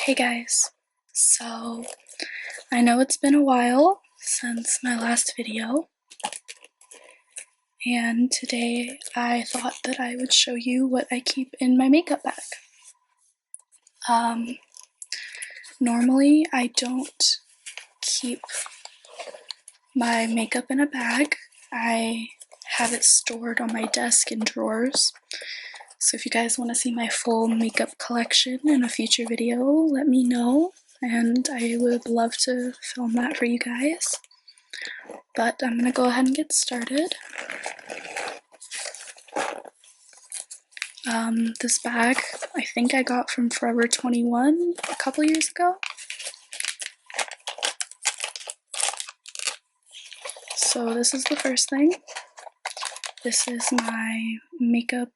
Hey guys, so I know it's been a while since my last video, and today I thought that I would show you what I keep in my makeup bag. Normally I don't keep my makeup in a bag. I have it stored on my desk in drawers. So if you guys want to see my full makeup collection in a future video, let me know, and I would love to film that for you guys. But I'm gonna go ahead and get started. This bag I think I got from Forever 21 a couple years ago. So this is the first thing. This is my makeup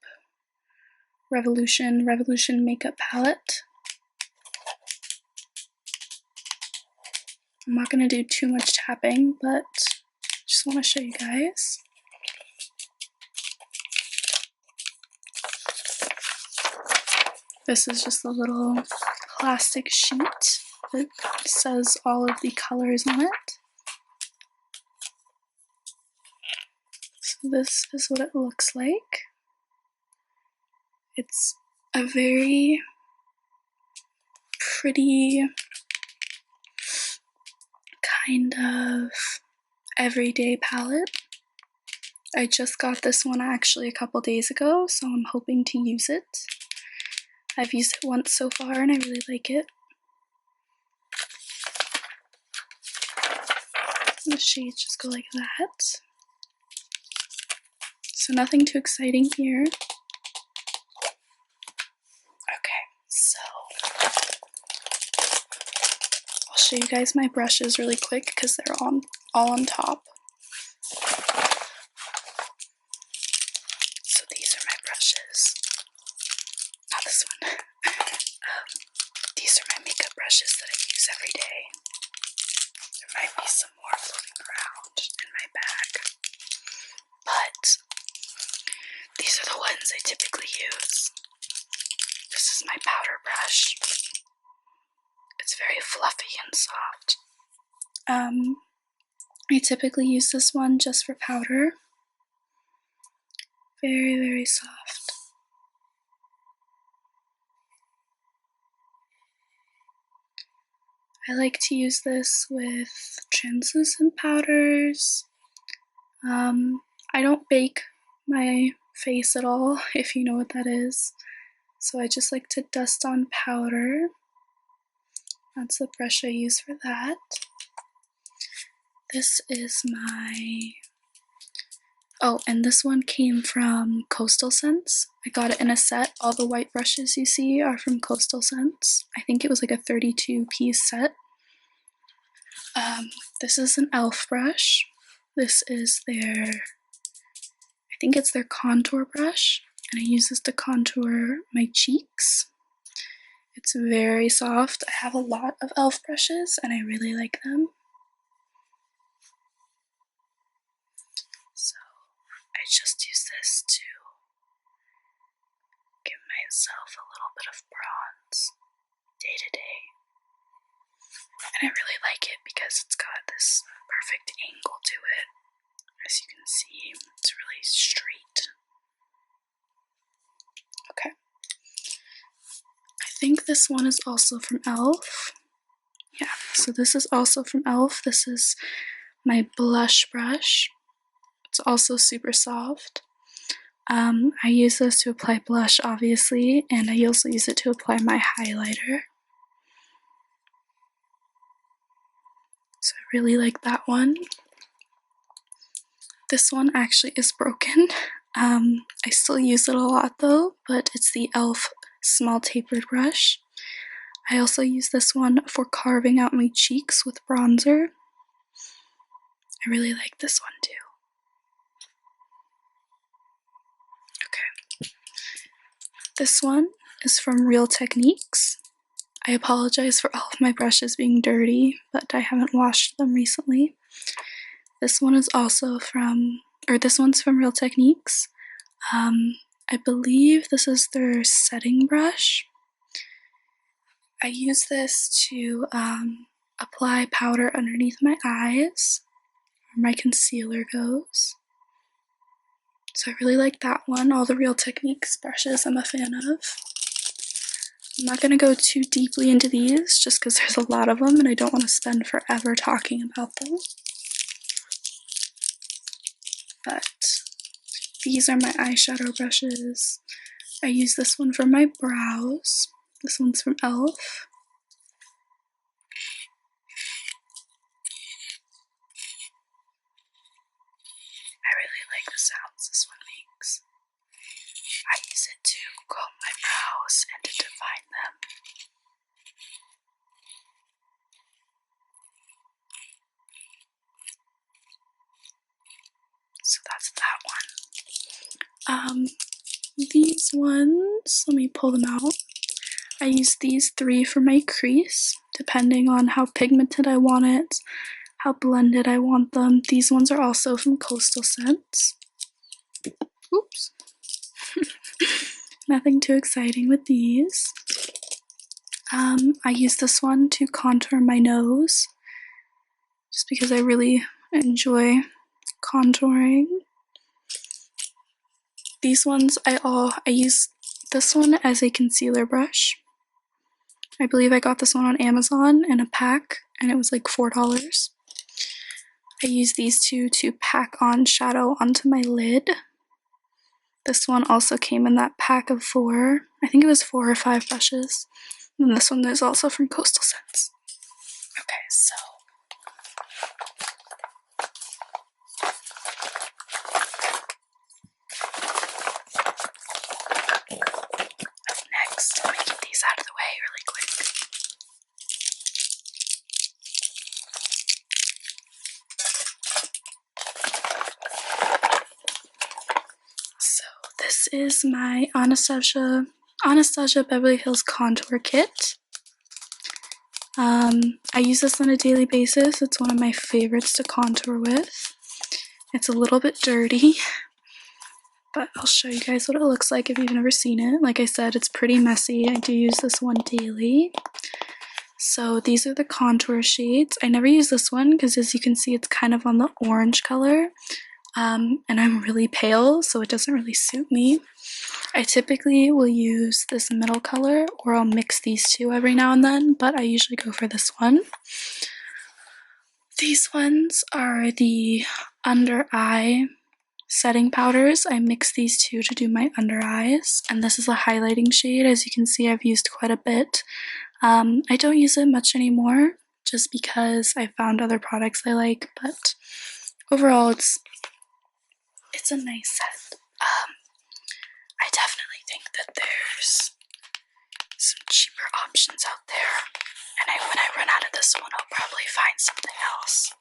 Revolution makeup palette. I'm not going to do too much tapping, but I just want to show you guys. This is just a little plastic sheet that says all of the colors on it. So this is what it looks like. It's a very pretty kind of everyday palette. I just got this one actually a couple days ago, so I'm hoping to use it. I've used it once so far and I really like it. The shades just go like that. So nothing too exciting here. Okay, so I'll show you guys my brushes really quick because they're all on top. So these are my brushes. Not this one. These are my makeup brushes that I use every day. There might be some more floating around in my bag, but these are the ones I typically use. This is my powder brush. It's very fluffy and soft. I typically use this one just for powder. Very, very soft. I like to use this with translucent powders. I don't bake my face at all, if you know what that is. So I just like to dust on powder. That's the brush I use for that. This is my... Oh, and this one came from Coastal Scents. I got it in a set. All the white brushes you see are from Coastal Scents. I think it was like a 32-piece set. This is an e.l.f. brush. This is their... I think it's their contour brush. And I use this to contour my cheeks. It's very soft. I have a lot of e.l.f. brushes and I really like them. So I just use this to give myself a little bit of bronze day to day. And I really like it because it's got this perfect angle to it. As you can see, it's really straight. Okay. I think this one is also from e.l.f. Yeah, so this is also from e.l.f. This is my blush brush. It's also super soft. I use this to apply blush, obviously, and I also use it to apply my highlighter. So I really like that one. This one actually is broken. I still use it a lot though, but it's the e.l.f. small tapered brush. I also use this one for carving out my cheeks with bronzer. I really like this one too. Okay. This one is from Real Techniques. I apologize for all of my brushes being dirty, but I haven't washed them recently. This one is also this one's from Real Techniques. I believe this is their setting brush. I use this to apply powder underneath my eyes, where my concealer goes. So I really like that one. All the Real Techniques brushes I'm a fan of. I'm not going to go too deeply into these just because there's a lot of them and I don't want to spend forever talking about them. But these are my eyeshadow brushes. I use this one for my brows. This one's from e.l.f. I really like the sounds this one makes. I use it to comb my brows and to define them. So that's that one. These ones, let me pull them out. I use these 3 for my crease, depending on how pigmented I want it, how blended I want them. These ones are also from Coastal Scents. Oops. Nothing too exciting with these. I use this one to contour my nose, just because I really enjoy contouring. These ones, I use this one as a concealer brush. I believe I got this one on Amazon in a pack, and it was like $4. I use these two to pack on shadow onto my lid. This one also came in that pack of 4. I think it was 4 or 5 brushes. And this one is also from Coastal Scents. Okay, so next, let me get these out of the way really quick. So this is my Anastasia Beverly Hills Contour Kit. I use this on a daily basis. It's one of my favorites to contour with. It's a little bit dirty, but I'll show you guys what it looks like if you've never seen it. Like I said, it's pretty messy. I do use this one daily. So these are the contour shades. I never use this one because, as you can see, it's kind of on the orange color. And I'm really pale, so it doesn't really suit me. I typically will use this middle color, or I'll mix these two every now and then, but I usually go for this one. These ones are the under eye setting powders. I mix these two to do my under eyes, and this is a highlighting shade. As you can see, I've used quite a bit. I don't use it much anymore, just because I found other products I like, but overall it's a nice set. I definitely think that there's some cheaper options out there, and when I run out of this one, I'll probably find something else.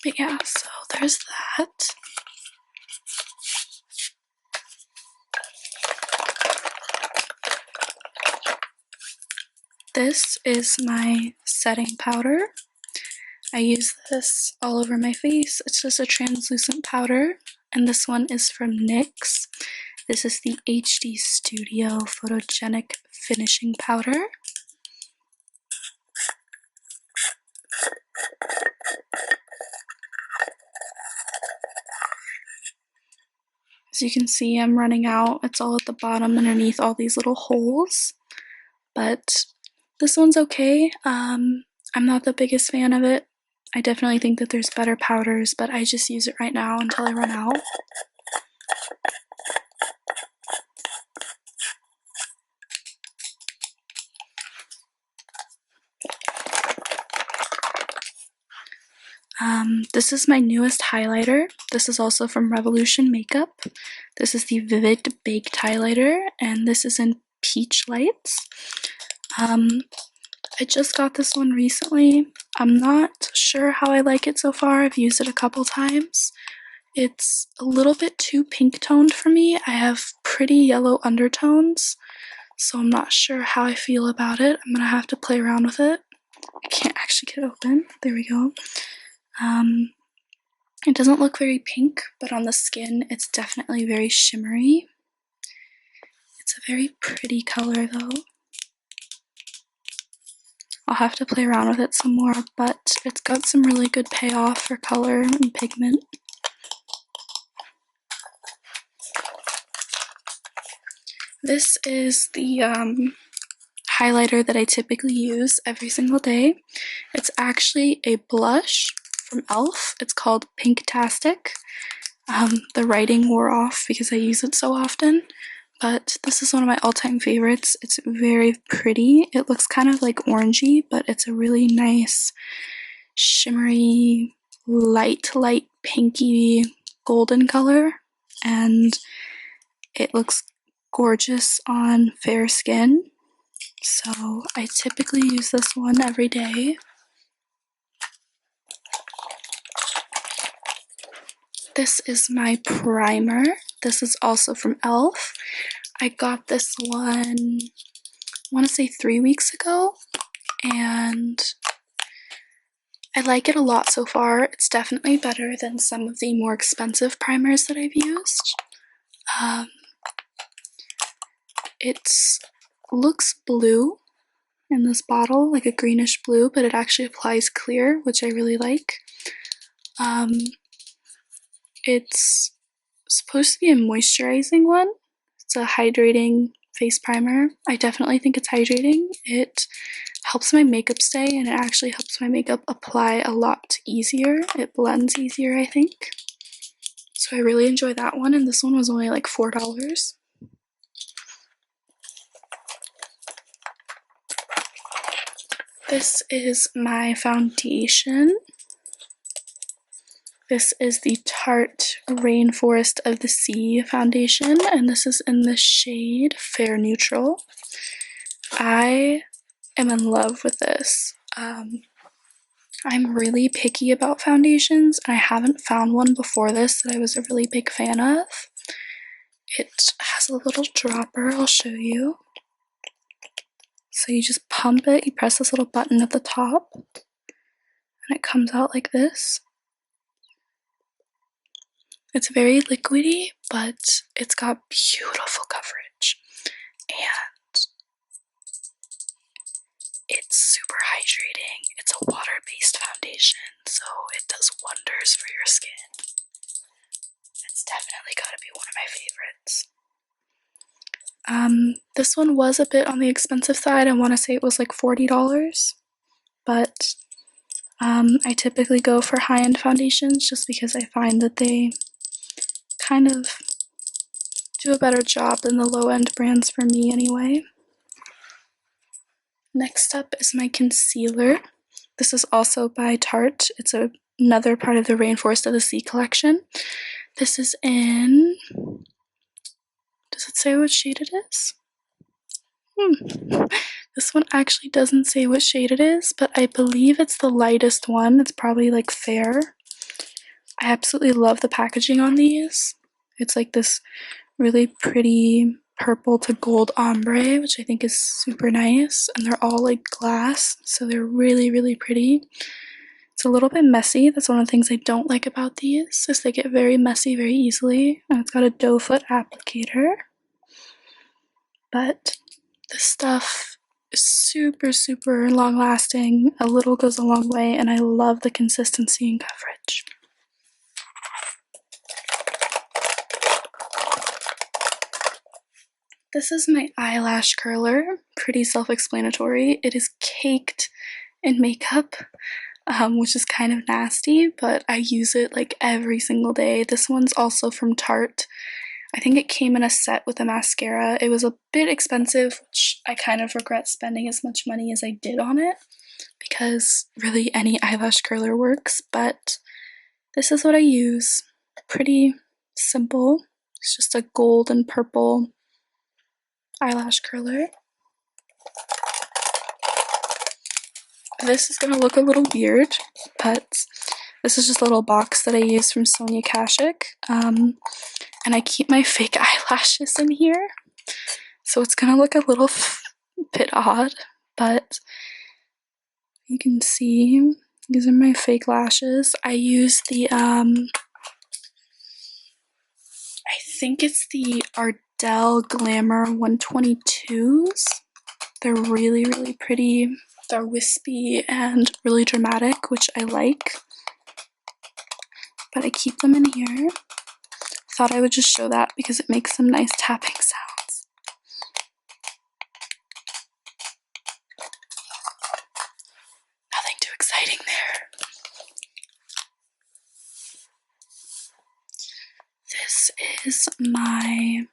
But yeah, so there's that. This is my setting powder. I use this all over my face. It's just a translucent powder, and this one is from NYX. This is the HD Studio Photogenic Finishing Powder. As you can see, I'm running out. It's all at the bottom underneath all these little holes, but this one's okay. I'm not the biggest fan of it. I definitely think that there's better powders, but I just use it right now until I run out. This is my newest highlighter. This is also from Revolution Makeup. This is the Vivid Baked Highlighter, and this is in Peach Lights. I just got this one recently. I'm not sure how I like it so far. I've used it a couple times. It's a little bit too pink toned for me. I have pretty yellow undertones, so I'm not sure how I feel about it. I'm gonna have to play around with it. I can't actually get it open. There we go. It doesn't look very pink, but on the skin it's definitely very shimmery. It's a very pretty color though. I'll have to play around with it some more, but it's got some really good payoff for color and pigment. This is the highlighter that I typically use every single day. It's actually a blush from e.l.f. It's called Pinktastic. The writing wore off because I use it so often, but this is one of my all-time favorites. It's very pretty. It looks kind of like orangey, but it's a really nice shimmery, light pinky golden color, and it looks gorgeous on fair skin. So I typically use this one every day. This is my primer. This is also from e.l.f. I got this one, I want to say 3 weeks ago, and I like it a lot so far. It's definitely better than some of the more expensive primers that I've used. It looks blue in this bottle, like a greenish blue, but it actually applies clear, which I really like. It's supposed to be a moisturizing one. It's a hydrating face primer. I definitely think it's hydrating. It helps my makeup stay, and it actually helps my makeup apply a lot easier. It blends easier, I think. So I really enjoy that one, and this one was only like $4. This is my foundation. This is the Tarte Rainforest of the Sea foundation, and this is in the shade Fair Neutral. I am in love with this. I'm really picky about foundations, and I haven't found one before this that I was a really big fan of. It has a little dropper, I'll show you. So you just pump it, you press this little button at the top, and it comes out like this. It's very liquidy, but it's got beautiful coverage, and it's super hydrating. It's a water-based foundation, so it does wonders for your skin. It's definitely got to be one of my favorites. This one was a bit on the expensive side. I want to say it was like $40, but I typically go for high-end foundations just because I find that they kind of do a better job than the low-end brands for me anyway. Next up is my concealer. This is also by Tarte. It's another part of the Rainforest of the Sea collection. This is in... Does it say what shade it is? This one actually doesn't say what shade it is, but I believe it's the lightest one. It's probably like fair. I absolutely love the packaging on these. It's like this really pretty purple to gold ombre, which I think is super nice, and they're all like glass, so they're really, really pretty. It's a little bit messy. That's one of the things I don't like about these, is they get very messy very easily, and it's got a doe foot applicator. But this stuff is super, super long lasting. A little goes a long way, and I love the consistency and coverage. This is my eyelash curler, pretty self-explanatory. It is caked in makeup, which is kind of nasty, but I use it like every single day. This one's also from Tarte. I think it came in a set with a mascara. It was a bit expensive, which I kind of regret spending as much money as I did on it, because really any eyelash curler works, but this is what I use. Pretty simple. It's just a gold and purple eyelash curler. This is gonna look a little weird, but this is just a little box that I use from Sonia Kashuk, and I keep my fake eyelashes in here, so it's gonna look a little bit odd, but you can see these are my fake lashes. I use the I think it's the Dell Glamour 122s. They're really, really pretty. They're wispy and really dramatic, which I like. But I keep them in here. Thought I would just show that because it makes some nice tapping sounds. Nothing too exciting there. This is my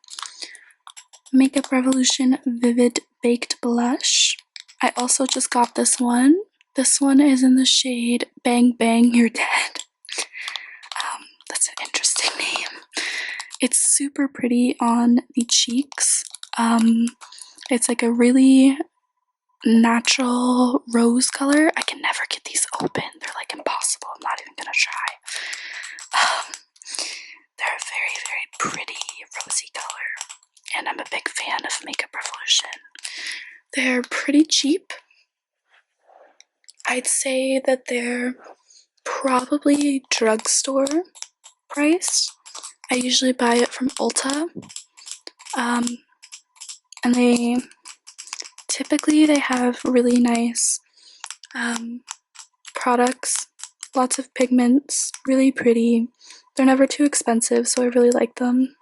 Makeup Revolution Vivid Baked Blush. I also just got this one. This one is in the shade Bang Bang You're Dead. That's an interesting name. It's super pretty on the cheeks. It's like a really natural rose color. I can never get these open. They're like impossible. I'm not even gonna try. They're a very, very pretty rosy color, and I'm a big fan of Makeup Revolution. They're pretty cheap. I'd say that they're probably drugstore priced. I usually buy it from Ulta, and they have really nice products, lots of pigments, really pretty. They're never too expensive, so I really like them.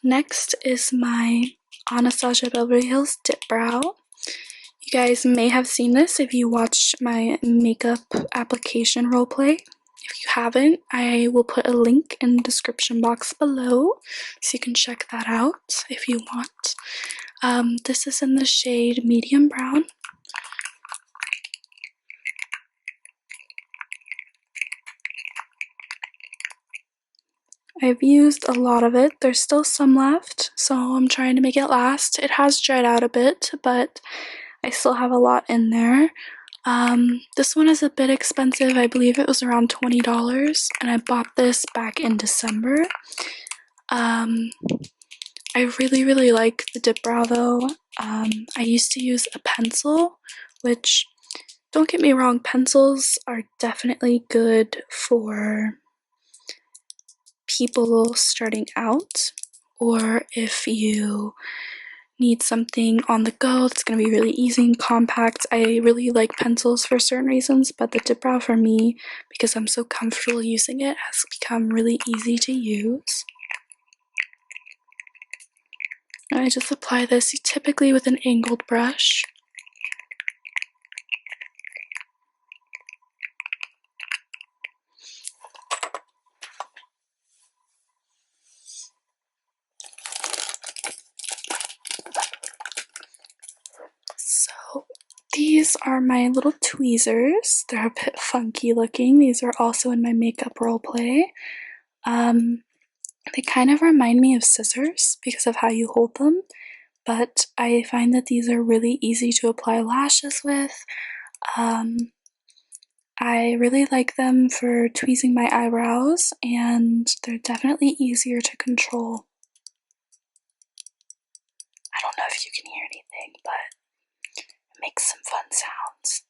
Next is my Anastasia Beverly Hills Dip Brow. You guys may have seen this if you watched my makeup application roleplay. If you haven't, I will put a link in the description box below so you can check that out if you want. This is in the shade Medium Brown. I've used a lot of it. There's still some left, so I'm trying to make it last. It has dried out a bit, but I still have a lot in there. This one is a bit expensive. I believe it was around $20, and I bought this back in December. I really, really like the Dip Brow though. I used to use a pencil, which, don't get me wrong, pencils are definitely good for people starting out, or if you need something on the go that's going to be really easy and compact. I really like pencils for certain reasons, but the Dip Brow for me, because I'm so comfortable using it, has become really easy to use. And I just apply this typically with an angled brush. So these are my little tweezers. They're a bit funky looking. These are also in my makeup roleplay. They kind of remind me of scissors because of how you hold them, but I find that these are really easy to apply lashes with. I really like them for tweezing my eyebrows, and they're definitely easier to control. I don't know if you can hear anything, but it makes some fun sounds.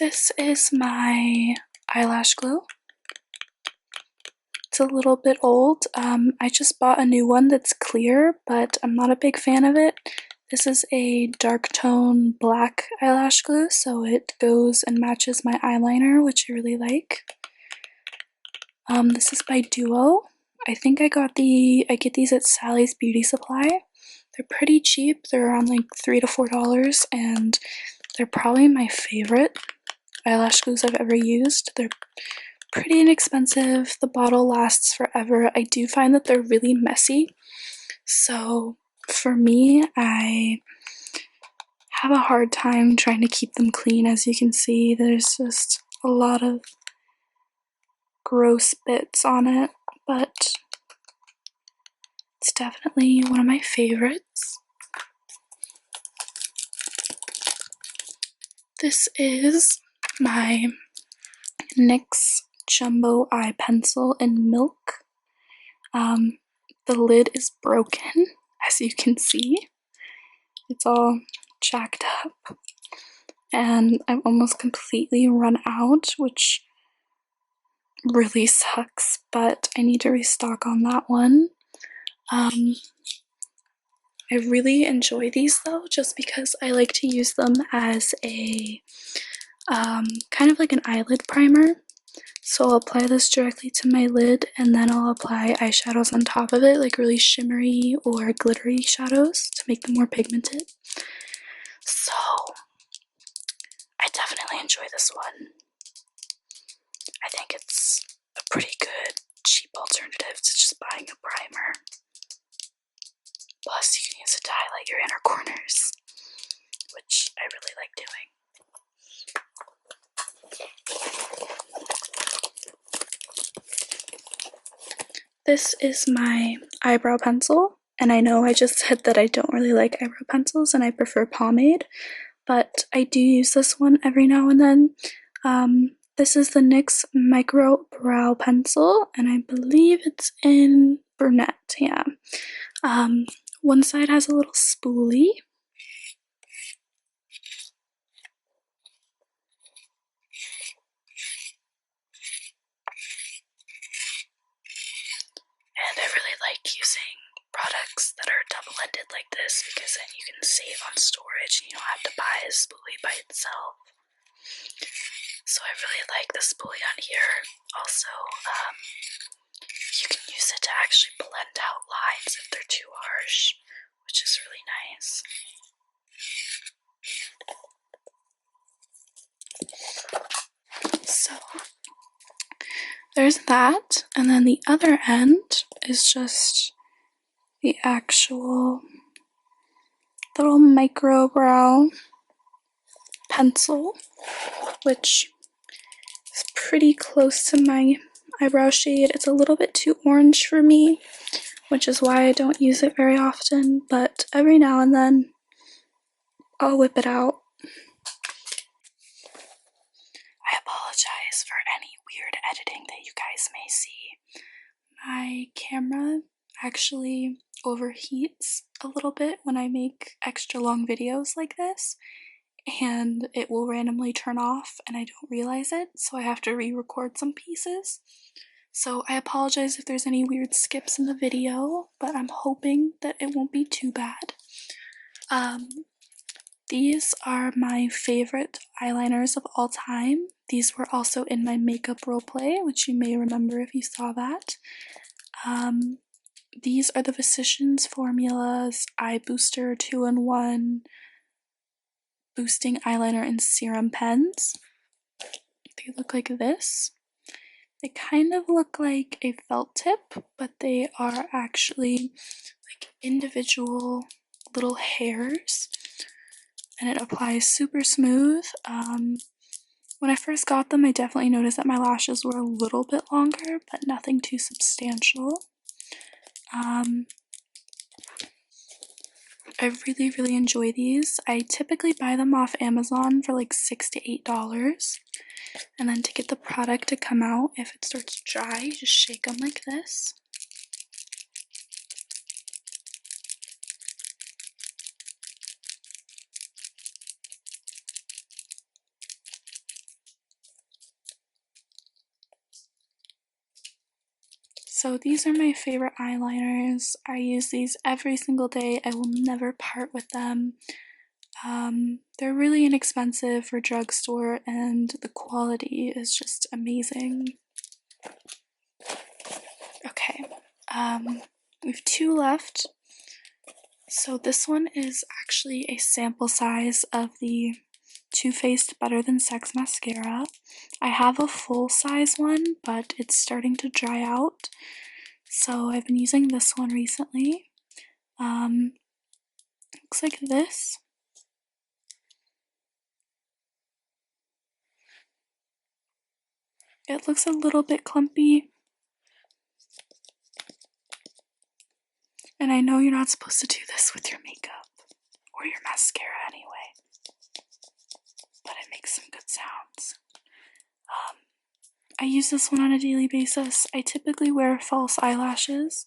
This is my eyelash glue. It's a little bit old. I just bought a new one that's clear, but I'm not a big fan of it. This is a dark tone black eyelash glue, so it goes and matches my eyeliner, which I really like. This is by Duo. I think I get these at Sally's Beauty Supply. They're pretty cheap. They're around like $3 to $4, and they're probably my favorite eyelash glues I've ever used. They're pretty inexpensive. The bottle lasts forever. I do find that they're really messy. So for me, I have a hard time trying to keep them clean. As you can see, there's just a lot of gross bits on it, but it's definitely one of my favorites. This is my NYX Jumbo Eye Pencil in Milk. the lid is broken, as you can see. It's all jacked up. And I'm almost completely run out, which really sucks, but I need to restock on that one. I really enjoy these though, just because I like to use them as a kind of like an eyelid primer. So I'll apply this directly to my lid, and then I'll apply eyeshadows on top of it, like really shimmery or glittery shadows to make them more pigmented. So I definitely enjoy this one. I think it's a pretty good cheap alternative to just buying a primer. Plus you can use it to highlight your inner corners, which I really like doing. This is my eyebrow pencil, and I know I just said that I don't really like eyebrow pencils and I prefer pomade, but I do use this one every now and then. This is the NYX Micro Brow Pencil, and I believe it's in brunette, yeah. One side has a little spoolie. And I really like using products that are double-ended like this because then you can save on storage and you don't have to buy a spoolie by itself. So I really like the spoolie on here. Also, you can use it to actually blend out lines if they're too harsh, which is really nice. So there's that, and then the other end is just the actual little micro brow pencil, which is pretty close to my eyebrow shade. It's a little bit too orange for me, which is why I don't use it very often, but every now and then I'll whip it out. I apologize for any weird editing that you guys may see. My camera actually overheats a little bit when I make extra long videos like this, and it will randomly turn off and I don't realize it, so I have to re-record some pieces. So I apologize if there's any weird skips in the video, but I'm hoping that it won't be too bad. These are my favorite eyeliners of all time. These were also in my makeup roleplay, which you may remember if you saw that. These are the Physicians Formulas Eye Booster 2-in-1 Boosting Eyeliner and Serum Pens. They look like this. They kind of look like a felt tip, but they are actually like individual little hairs, and it applies super smooth. When I first got them, I definitely noticed that my lashes were a little bit longer, but nothing too substantial. I really enjoy these. I typically buy them off Amazon for like $6 to $8. And then to get the product to come out, if it starts dry, you just shake them like this. So these are my favorite eyeliners. I use these every single day. I will never part with them. They're really inexpensive for drugstore, and the quality is just amazing. Okay, we have two left. So this one is actually a sample size of the Too Faced Better Than Sex mascara. I have a full size one, but it's starting to dry out. So I've been using this one recently. Looks like this. It looks a little bit clumpy. And I know you're not supposed to do this with your makeup or your mascara anyway, but it makes some good sounds. I use this one on a daily basis. I typically wear false eyelashes,